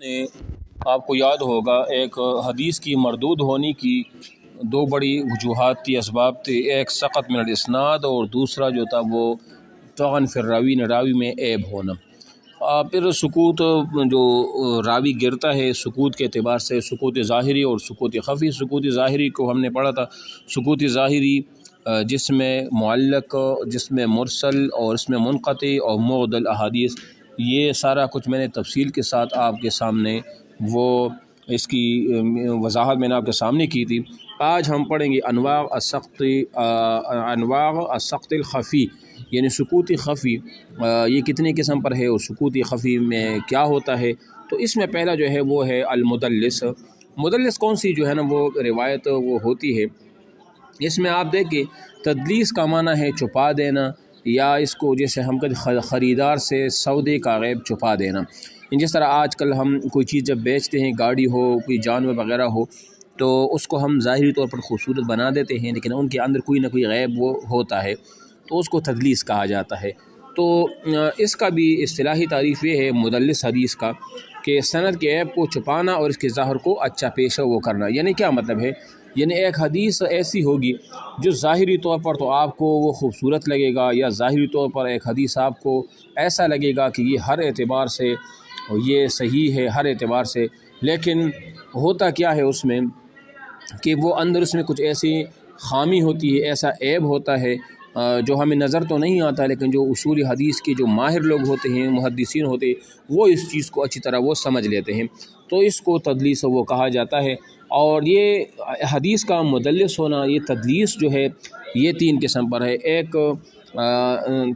نے آپ کو یاد ہوگا ایک حدیث کی مردود ہونے کی دو بڑی وجوہات تھی، اسباب تھے۔ ایک سقط من الاسناد اور دوسرا جو تھا وہ طعن فی الراوی، راوی میں عیب ہونا۔ پھر سکوت جو راوی گرتا ہے سکوت کے اعتبار سے، سکوت ظاہری اور سکوت خفی۔ سکوت ظاہری کو ہم نے پڑھا تھا، سکوت ظاہری جس میں معلق، جس میں مرسل اور اس میں منقطع اور معضل احادیث، یہ سارا کچھ میں نے تفصیل کے ساتھ آپ کے سامنے وہ اس کی وضاحت میں نے آپ کے سامنے کی تھی۔ آج ہم پڑھیں گے انواع السقط الخفی، یعنی سکوت خفی، یہ کتنے قسم پر ہے اور سکوت خفی میں کیا ہوتا ہے۔ تو اس میں پہلا جو ہے وہ ہے المدلس۔ مدلس کون سی جو ہے نا وہ روایت وہ ہوتی ہے، اس میں آپ دیکھیں تدلیس کا معنی ہے چھپا دینا، یا اس کو جیسے ہم کہتے خریدار سے سودے کا غیب چھپا دینا۔ جس طرح آج کل ہم کوئی چیز جب بیچتے ہیں، گاڑی ہو، کوئی جانور وغیرہ ہو، تو اس کو ہم ظاہری طور پر خوبصورت بنا دیتے ہیں، لیکن ان کے اندر کوئی نہ کوئی غیب وہ ہوتا ہے، تو اس کو تدلیس کہا جاتا ہے۔ تو اس کا بھی اصطلاحی تعریف یہ ہے مدلس حدیث کا کہ سند کے عیب کو چھپانا اور اس کے ظاہر کو اچھا پیشہ وہ کرنا۔ یعنی کیا مطلب ہے؟ یعنی ایک حدیث ایسی ہوگی جو ظاہری طور پر تو آپ کو وہ خوبصورت لگے گا، یا ظاہری طور پر ایک حدیث آپ کو ایسا لگے گا کہ یہ ہر اعتبار سے یہ صحیح ہے، ہر اعتبار سے، لیکن ہوتا کیا ہے اس میں کہ وہ اندر اس میں کچھ ایسی خامی ہوتی ہے، ایسا عیب ہوتا ہے جو ہمیں نظر تو نہیں آتا، لیکن جو اصول حدیث کے جو ماہر لوگ ہوتے ہیں، محدثین ہوتے ہیں، وہ اس چیز کو اچھی طرح وہ سمجھ لیتے ہیں، تو اس کو تدلیس وہ کہا جاتا ہے۔ اور یہ حدیث کا مدلس ہونا، یہ تدلیس جو ہے یہ تین قسم پر ہے۔ ایک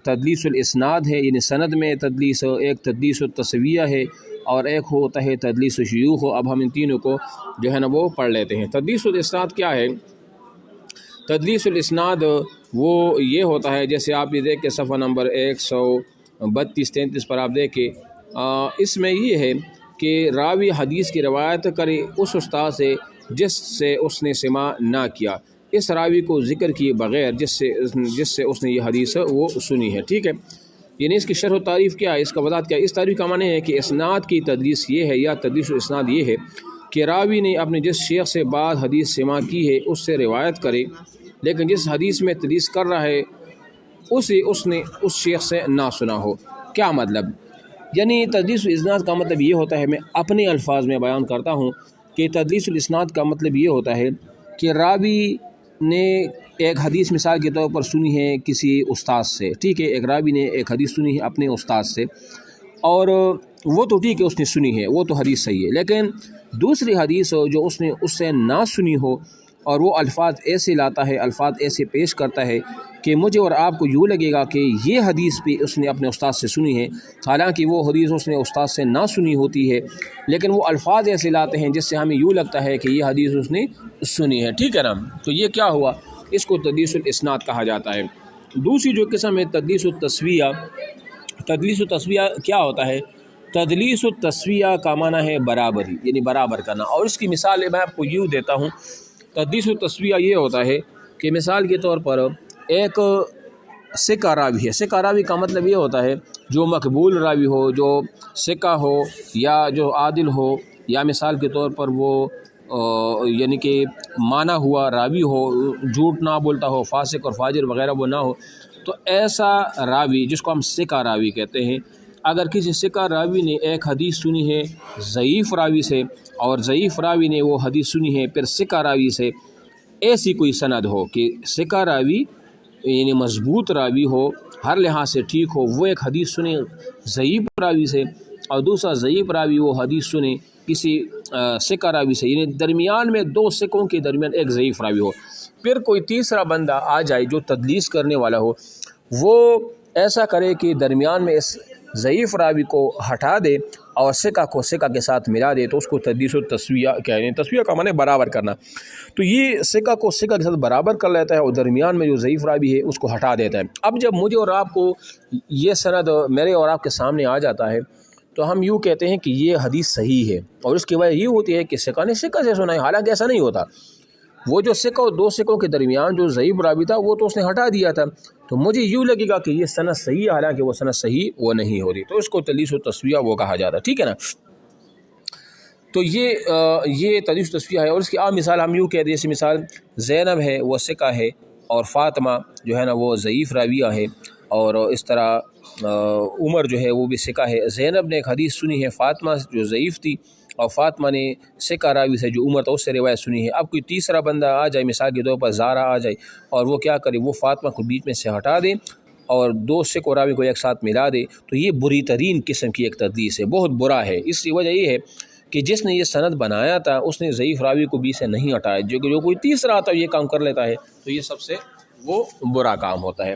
تدلیس الاسناد ہے، یعنی سند میں تدلیس، ایک تدلیس التسویہ ہے، اور ایک ہوتا ہے تدلیس شیوخ۔ اب ہم ان تینوں کو جو ہے نا وہ پڑھ لیتے ہیں۔ تدلیس الاسناد کیا ہے؟ تدلیس الاسناد وہ یہ ہوتا ہے، جیسے آپ یہ دیکھ کے صفحہ نمبر 132-33 پر آپ دیکھیں، اس میں یہ ہے کہ راوی حدیث کی روایت کرے اس استاد سے جس سے اس نے سماع نہ کیا، اس راوی کو ذکر کیے بغیر جس سے اس نے یہ حدیث وہ سنی ہے، ٹھیک ہے۔ یعنی اس کی شرح و تعریف کیا ہے، اس کا وضاحت کیا ہے؟ اس تعریف کا معنی ہے کہ اسناد کی تدلیس یہ ہے، یا تدلیس الاسناد یہ ہے کہ راوی نے اپنے جس شیخ سے بعد حدیث سماع کی ہے اس سے روایت کرے، لیکن جس حدیث میں تدلیس کر رہا ہے اس نے اس شیخ سے نہ سنا ہو۔ کیا مطلب؟ یعنی تدلیس الاسناد کا مطلب یہ ہوتا ہے، میں اپنے الفاظ میں بیان کرتا ہوں کہ تدلیس الاسناد کا مطلب یہ ہوتا ہے کہ راوی نے ایک حدیث مثال کے طور پر سنی ہے کسی استاد سے، ٹھیک ہے، ایک راوی نے ایک حدیث سنی ہے اپنے استاد سے، اور وہ تو ٹھیک ہے اس نے سنی ہے، وہ تو حدیث صحیح ہے، لیکن دوسری حدیث جو اس نے اس سے نہ سنی ہو، اور وہ الفاظ ایسے لاتا ہے، الفاظ ایسے پیش کرتا ہے کہ مجھے اور آپ کو یوں لگے گا کہ یہ حدیث بھی اس نے اپنے استاد سے سنی ہے، حالانکہ وہ حدیث اس نے استاد سے نہ سنی ہوتی ہے، لیکن وہ الفاظ ایسے لاتے ہیں جس سے ہمیں یوں لگتا ہے کہ یہ حدیث اس نے سنی ہے، ٹھیک ہے نا۔ تو یہ کیا ہوا؟ اس کو تدلیس الاسناد کہا جاتا ہے۔ دوسری جو قسم ہے تدلیس التسویہ۔ تدلیس التسویہ کیا ہوتا ہے؟ تدلیس التسویہ کا معنی ہے برابری، یعنی برابر کرنا، اور اس کی مثال میں آپ کو یوں دیتا ہوں۔ تدلیس التسویہ یہ ہوتا ہے کہ مثال کے طور پر ایک ثقہ راوی ہے۔ ثقہ راوی کا مطلب یہ ہوتا ہے جو مقبول راوی ہو، جو ثقہ ہو یا جو عادل ہو، یا مثال کے طور پر وہ یعنی کہ مانا ہوا راوی ہو، جھوٹ نہ بولتا ہو، فاسق اور فاجر وغیرہ وہ نہ ہو، تو ایسا راوی جس کو ہم ثقہ راوی کہتے ہیں، اگر کسی ثقہ راوی نے ایک حدیث سنی ہے ضعیف راوی سے، اور ضعیف راوی نے وہ حدیث سنی ہے پھر ثقہ راوی سے، ایسی کوئی سند ہو کہ ثقہ راوی یعنی مضبوط راوی ہو، ہر لحاظ سے ٹھیک ہو، وہ ایک حدیث سنے ضعیف راوی سے، اور دوسرا ضعیف راوی وہ حدیث سنے کسی ثقہ راوی سے، یعنی درمیان میں دو ثقوں کے درمیان ایک ضعیف راوی ہو، پھر کوئی تیسرا بندہ آ جائے جو تدلیس کرنے والا ہو، وہ ایسا کرے کہ درمیان میں اس ضعیف راوی کو ہٹا دے اور ثقہ کو ثقہ کے ساتھ ملا دے، تو اس کو تدلیس التسویہ کہتے ہیں۔ تسویہ کا معنی برابر کرنا، تو یہ ثقہ کو ثقہ کے ساتھ برابر کر لیتا ہے اور درمیان میں جو ضعیف راوی ہے اس کو ہٹا دیتا ہے۔ اب جب مجھے اور آپ کو یہ سند میرے اور آپ کے سامنے آ جاتا ہے، تو ہم یوں کہتے ہیں کہ یہ حدیث صحیح ہے، اور اس کی وجہ یہ ہوتی ہے کہ ثقہ نے ثقہ سے سنا ہے، حالانکہ ایسا نہیں ہوتا، وہ جو ثقہ اور دو ثقوں کے درمیان جو ضعیف راوی تھا وہ تو اس نے ہٹا دیا تھا، تو مجھے یوں لگے گا کہ یہ سند صحیح ہے، حالانکہ وہ سند صحیح وہ نہیں ہوتی، تو اس کو تدلیس التسویہ وہ کہا جاتا ہے، ٹھیک ہے نا۔ تو یہ تدلیس تصفیہ ہے. اور اس کی عام مثال ہم یوں کہہ دیں، جیسے مثال زینب ہے وہ ثقہ ہے، اور فاطمہ جو ہے نا وہ ضعیف راویہ ہے، اور اس طرح عمر جو ہے وہ بھی ثقہ ہے. زینب نے ایک حدیث سنی ہے فاطمہ جو ضعیف تھی، اور فاطمہ نے ثقہ راوی سے جو عمر تھا اس سے روایت سنی ہے. اب کوئی تیسرا بندہ آ جائے، مثال کے طور پر زارا آ جائے، اور وہ کیا کرے، وہ فاطمہ کو بیچ میں سے ہٹا دے اور دو ثقہ راوی کو ایک ساتھ ملا دے، تو یہ بری ترین قسم کی ایک تدلیس ہے، بہت برا ہے. اس کی وجہ یہ ہے کہ جس نے یہ سند بنایا تھا اس نے ضعیف راوی کو بیچ سے نہیں ہٹایا، جو کوئی تیسرا آتا ہے یہ کام کر لیتا ہے، تو یہ سب سے وہ برا کام ہوتا ہے.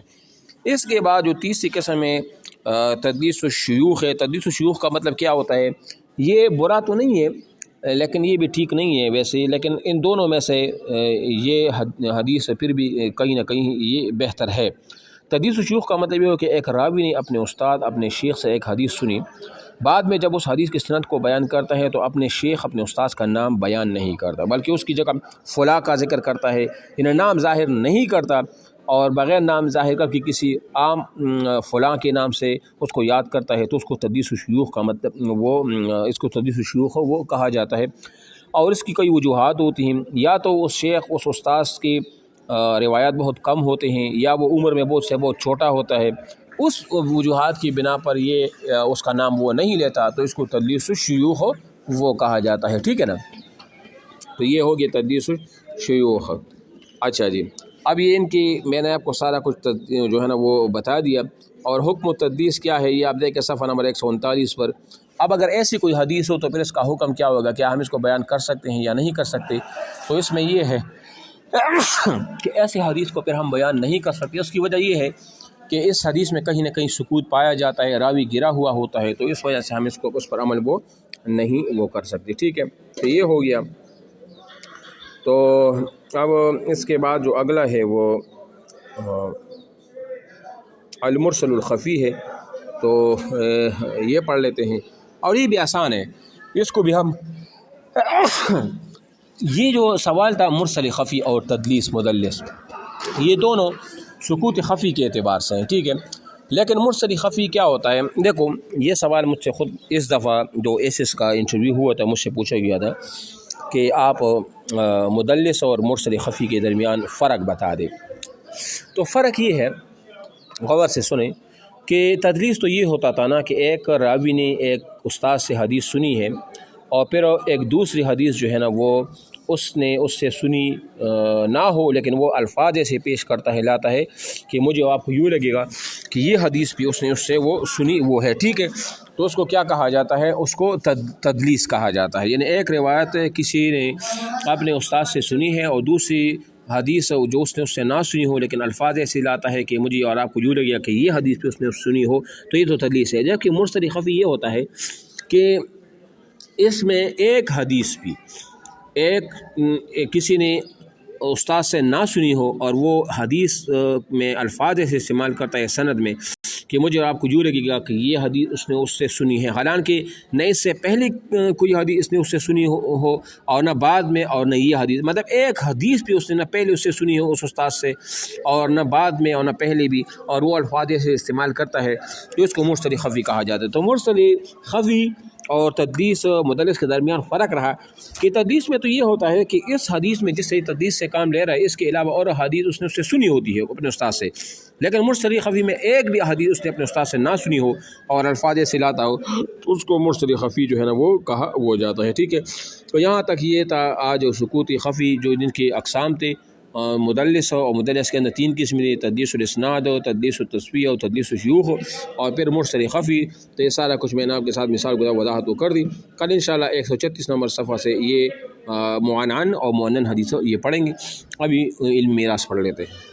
اس کے بعد جو تیسری قسم ہے تدلیس الشیوخ ہے. تدلیس الشیوخ کا مطلب کیا ہوتا ہے؟ یہ برا تو نہیں ہے لیکن یہ بھی ٹھیک نہیں ہے ویسے، لیکن ان دونوں میں سے یہ حدیث پھر بھی کہیں نہ کہیں یہ بہتر ہے. تدلیس الشیوخ کا مطلب یہ ہو کہ ایک راوی نے اپنے استاد اپنے شیخ سے ایک حدیث سنی، بعد میں جب اس حدیث کی سند کو بیان کرتا ہے تو اپنے شیخ اپنے استاد کا نام بیان نہیں کرتا، بلکہ اس کی جگہ فلاں کا ذکر کرتا ہے، انہیں نام ظاہر نہیں کرتا، اور بغیر نام ظاہر کر کے کسی عام فلاں کے نام سے اس کو یاد کرتا ہے، تو اس کو تدلیس الشیوخ کا مطلب اس کو تدلیس الشیوخ وہ کہا جاتا ہے. اور اس کی کئی وجوہات ہوتی ہیں، یا تو اس شیخ اس استاذ کی روایات بہت کم ہوتے ہیں، یا وہ عمر میں بہت چھوٹا ہوتا ہے. اس وجوہات کی بنا پر یہ اس کا نام وہ نہیں لیتا، تو اس کو تدلیس الشیوخ وہ کہا جاتا ہے. ٹھیک ہے نا، تو یہ ہوگی تدلیس الشیوخ. اچھا جی، اب یہ ان کی میں نے آپ کو سارا کچھ جو ہے نا وہ بتا دیا. اور حکم تدلیس کیا ہے یہ آپ دیکھیں صفحہ نمبر 139 پر. اب اگر ایسی کوئی حدیث ہو تو پھر اس کا حکم کیا ہوگا، کیا ہم اس کو بیان کر سکتے ہیں یا نہیں کر سکتے؟ تو اس میں یہ ہے کہ ایسی حدیث کو پھر ہم بیان نہیں کر سکتے. اس کی وجہ یہ ہے کہ اس حدیث میں کہیں نہ کہیں سکوت پایا جاتا ہے، راوی گرا ہوا ہوتا ہے، تو اس وجہ سے ہم اس پر عمل وہ نہیں وہ کر سکتے. ٹھیک ہے، تو یہ ہو گیا. تو اب اس کے بعد جو اگلا ہے وہ المرسل الخفی ہے، تو یہ پڑھ لیتے ہیں. اور یہ بھی آسان ہے، اس کو بھی ہم یہ جو سوال تھا مرسل خفی اور تدلیس مدلس، یہ دونوں سکوت خفی کے اعتبار سے ہیں. ٹھیک ہے، لیکن مرسل خفی کیا ہوتا ہے؟ دیکھو یہ سوال مجھ سے خود اس دفعہ جو ایسس کا انٹرویو ہوا تھا مجھ سے پوچھا گیا تھا کہ آپ مدلس اور مرسل خفی کے درمیان فرق بتا دیں. تو فرق یہ ہے، غور سے سنیں، کہ تدلیس تو یہ ہوتا تھا نا کہ ایک راوی نے ایک استاد سے حدیث سنی ہے، اور پھر ایک دوسری حدیث جو ہے نا وہ اس نے اس سے سنی نہ ہو، لیکن وہ الفاظ ایسے پیش کرتا ہے لاتا ہے کہ مجھے آپ کو یوں لگے گا کہ یہ حدیث بھی اس نے اس سے وہ سنی وہ ہے. ٹھیک ہے، تو اس کو کیا کہا جاتا ہے؟ اس کو تدلیس کہا جاتا ہے. یعنی ایک روایت کسی نے اپنے استاد سے سنی ہے اور دوسری حدیث جو اس نے اس سے نہ سنی ہو لیکن الفاظ ایسے لاتا ہے کہ مجھے اور آپ کو یوں لگے گا کہ یہ حدیث بھی اس نے سنی ہو، تو یہ تو تدلیس ہے. جبکہ مرسل خفی یہ ہوتا ہے کہ اس میں ایک حدیث بھی کسی نے استاد سے نہ سنی ہو اور وہ حدیث میں الفاظ ایسے استعمال کرتا ہے سند میں کہ مجھے آپ کو یوں لگے گا کہ یہ حدیث اس نے اس سے سنی ہے، حالانکہ نہ اس سے پہلے کوئی حدیث اس نے اس سے سنی ہو اور نہ بعد میں، اور نہ یہ حدیث، مطلب ایک حدیث بھی اس نے نہ پہلے اس سے سنی ہو اس استاد سے، اور نہ بعد میں اور نہ پہلے بھی، اور وہ الفاظ ایسے استعمال کرتا ہے، تو اس کو مرسل خفی کہا جاتا ہے. تو مرسل خفی اور تدلیس مدلس کے درمیان فرق رہا کہ تدلیس میں تو یہ ہوتا ہے کہ اس حدیث میں جس سے تدلیس سے کام لے رہا ہے اس کے علاوہ اور حدیث اس نے اس سے سنی ہوتی ہے اپنے استاد سے، لیکن مرسل خفی میں ایک بھی حدیث اس نے اپنے استاد سے نہ سنی ہو اور الفاظ ایسے لاتا ہو تو اس کو مرسل خفی جو ہے نا وہ کہا وہ جاتا ہے. ٹھیک ہے، تو یہاں تک یہ تھا آج سکوتی خفی جو جن کی اقسام تھے. مدلس اور مدلس کے اندر تین قسم تھے، تدلیس الاسناد ہو، تدلیس التسویہ اور تدلیس الشیوخ اور پھر مرسل خفی. تو یہ سارا کچھ میں نے آپ کے ساتھ مثال وضاحت تو کر دی. کل انشاءاللہ 136 نمبر صفحہ سے یہ معنعن اور معنن حدیث یہ پڑھیں گے. ابھی علم میراث پڑھ لیتے ہیں.